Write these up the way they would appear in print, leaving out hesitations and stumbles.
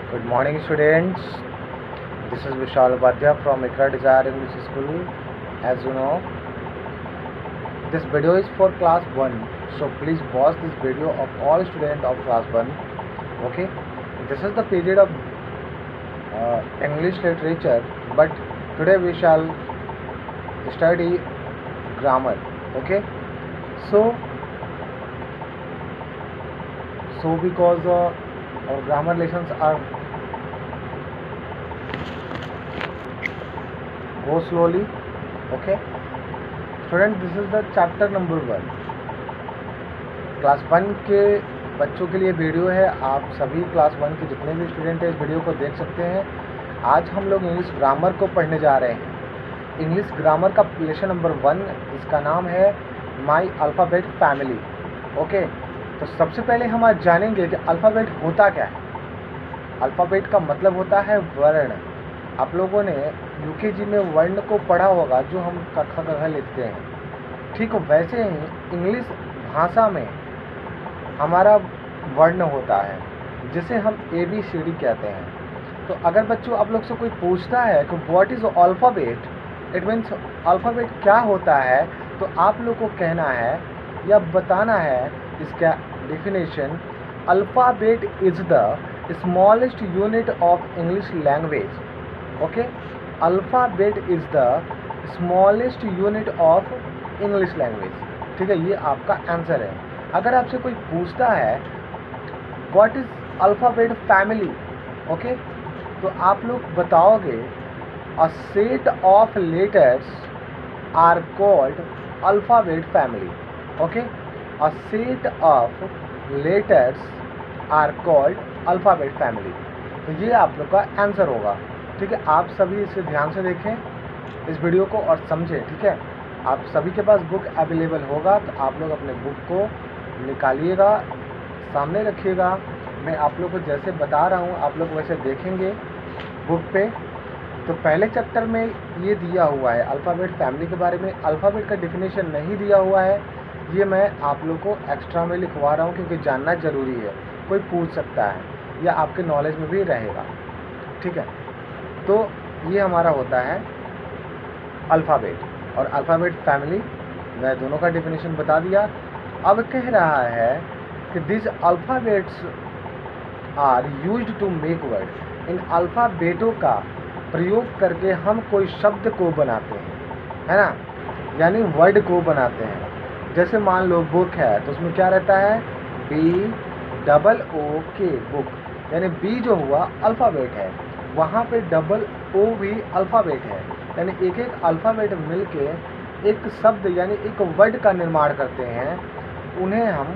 Good morning, students. This is Vishal Upadhyay from Ikra Desire English School. As you know, this video is for class 1. So please watch this video of all students of class 1. Okay. This is the period of English literature, but today we shall study grammar. Okay. So because our grammar lessons are go slowly. Okay student, this is the chapter number 1. Class 1 के बच्चों के लिए video है. आप सभी class 1 के जितने भी स्टूडेंट हैं इस वीडियो को देख सकते हैं. आज हम लोग इंग्लिश ग्रामर को पढ़ने जा रहे हैं. इंग्लिश ग्रामर का लेसन नंबर 1, इसका नाम है माई अल्फ़ाबेट फैमिली. ओके, तो सबसे पहले हम आज जानेंगे कि अल्फ़ाबेट होता क्या है. अल्फ़ाबेट का मतलब होता है वर्ण. आप लोगों ने यूकेजी में वर्ण को पढ़ा होगा, जो हम क ख ग घ लिखते हैं. ठीक हो, वैसे ही इंग्लिश भाषा में हमारा वर्ण होता है, जिसे हम ABCD कहते हैं. तो अगर बच्चों आप लोग से कोई पूछता है कि what is alphabet, it means alphabet क्या होता है, तो आप लोग को कहना है या बताना है इसका definition. Alphabet is the smallest unit of English language. Okay, alphabet is the smallest unit of English language. ठीक है, ये आपका आंसर है. अगर आपसे कोई पूछता है what is alphabet family, okay, तो आप लोग बताओगे a set of letters are called alphabet family. Okay, a set of letters are called alphabet family. तो ये आप लोग का आंसर होगा. ठीक है, आप सभी इसे ध्यान से देखें इस वीडियो को और समझें. ठीक है, आप सभी के पास बुक अवेलेबल होगा, तो आप लोग अपने बुक को निकालिएगा, सामने रखिएगा. मैं आप लोग को जैसे बता रहा हूँ आप लोग वैसे देखेंगे बुक पे. तो पहले चैप्टर में ये दिया हुआ है अल्फ़ाबेट फैमिली के बारे में. अल्फ़ाबेट का डेफिनेशन नहीं दिया हुआ है, ये मैं आप लोग को एक्स्ट्रा में लिखवा रहा हूँ क्योंकि जानना ज़रूरी है. कोई पूछ सकता है या आपके नॉलेज में भी रहेगा. ठीक है, तो ये हमारा होता है अल्फ़ाबेट और अल्फ़ाबेट फैमिली. मैं दोनों का डेफिनेशन बता दिया. अब कह रहा है कि this alphabets are used to make word. इन अल्फ़ाबेटों का प्रयोग करके हम कोई शब्द को बनाते हैं, है ना, यानी वर्ड को बनाते हैं. जैसे मान लो बुक है, तो उसमें क्या रहता है, BOOK, बुक, यानी B जो हुआ अल्फ़ाबेट है, वहाँ पे O भी अल्फ़ाबेट है. यानी एक एक अल्फ़ाबेट मिलके एक शब्द यानी एक वर्ड का निर्माण करते हैं. उन्हें हम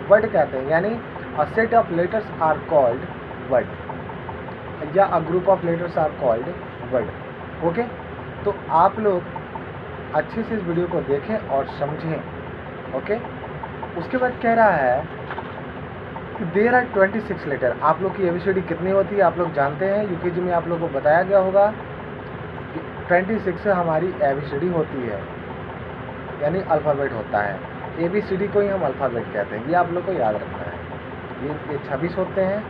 वर्ड कहते हैं. यानी a set of letters are called word या a group of letters are called word. Okay, तो आप लोग अच्छे से इस वीडियो को देखें और समझें. ओके, उसके बाद कह रहा है देयर आर 26 लेटर. आप लोग की ABCD कितनी होती है आप लोग जानते हैं. यूकेजी में आप लोग को बताया गया होगा कि 26 हमारी ABCD होती है, यानी अल्फ़ाबेट होता है. ABCD को ही हम अल्फ़ाबेट कहते हैं. ये आप लोग को याद रखना है. ये 26 होते हैं.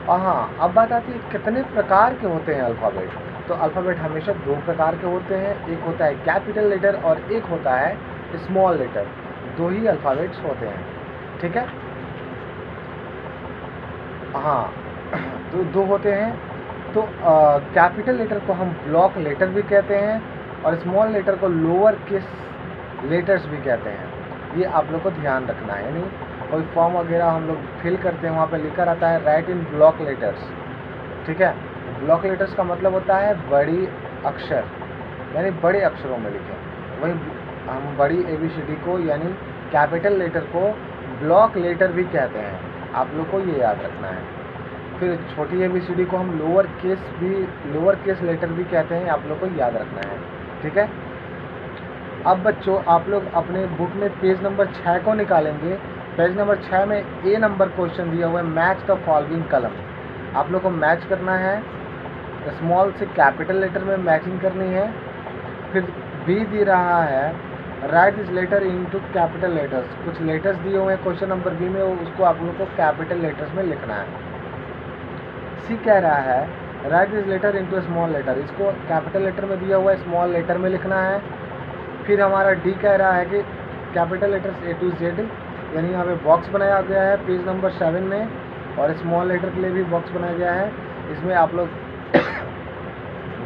और हाँ, अब बात आती है कितने प्रकार के होते हैं अल्फ़ाबेट. तो अल्फ़ाबेट हमेशा 2 प्रकार के होते हैं. एक होता है कैपिटल लेटर और एक होता है स्मॉल लेटर. 2 ही अल्फ़ाबेट्स होते हैं. ठीक है, हाँ, दो होते हैं. तो कैपिटल लेटर को हम ब्लॉक लेटर भी कहते हैं और स्मॉल लेटर को लोअर केस लेटर्स भी कहते हैं. ये आप लोग को ध्यान रखना है. यानी कोई फॉर्म वगैरह हम लोग फिल करते हैं, वहाँ पे लिखा रहता है राइट इन ब्लॉक लेटर्स. ठीक है, ब्लॉक लेटर्स का मतलब होता है बड़ी अक्षर, यानी बड़े अक्षरों में लिखें. वही हम बड़ी ABCD को यानी कैपिटल लेटर को ब्लॉक लेटर भी कहते हैं. आप लोग को ये याद रखना है. फिर छोटी ABCD को हम लोअर केस लेटर भी कहते हैं. आप लोग को याद रखना है. ठीक है, अब बच्चों आप लोग अपने बुक में पेज नंबर 6 को निकालेंगे. पेज नंबर 6 में A नंबर क्वेश्चन दिया हुआ है, मैच द फॉलोइंग कलम. आप लोग को मैच करना है, स्मॉल से कैपिटल लेटर में मैचिंग करनी है. फिर B दे रहा है write this letter into capital letters. कुछ लेटर्स दिए हुए हैं क्वेश्चन नंबर B में, उसको आप लोग को कैपिटल लेटर्स में लिखना है. सी कह रहा है write this letter into small letter, इसको कैपिटल लेटर में दिया हुआ है, स्मॉल लेटर में लिखना है। फिर हमारा डी कह रहा है कि capital letters A to Z, यानी यहाँ पे बॉक्स बनाया गया है पेज नंबर 7 में, और स्मॉल लेटर के लिए भी बॉक्स बनाया गया है। इसमें आप लोग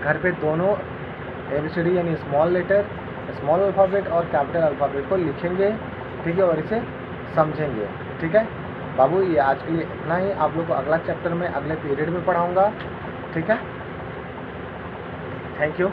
घर पे दोनों ABCD यानी स्मॉल लेटर, स्मॉल अल्फ़ाबेट और कैपिटल अल्फ़ाबेट को लिखेंगे, ठीक है, और इसे समझेंगे। ठीक है बाबू, ये आज के लिए इतना ही। आप लोग को अगला चैप्टर में अगले पीरियड में पढ़ाऊँगा। ठीक है, थैंक यू।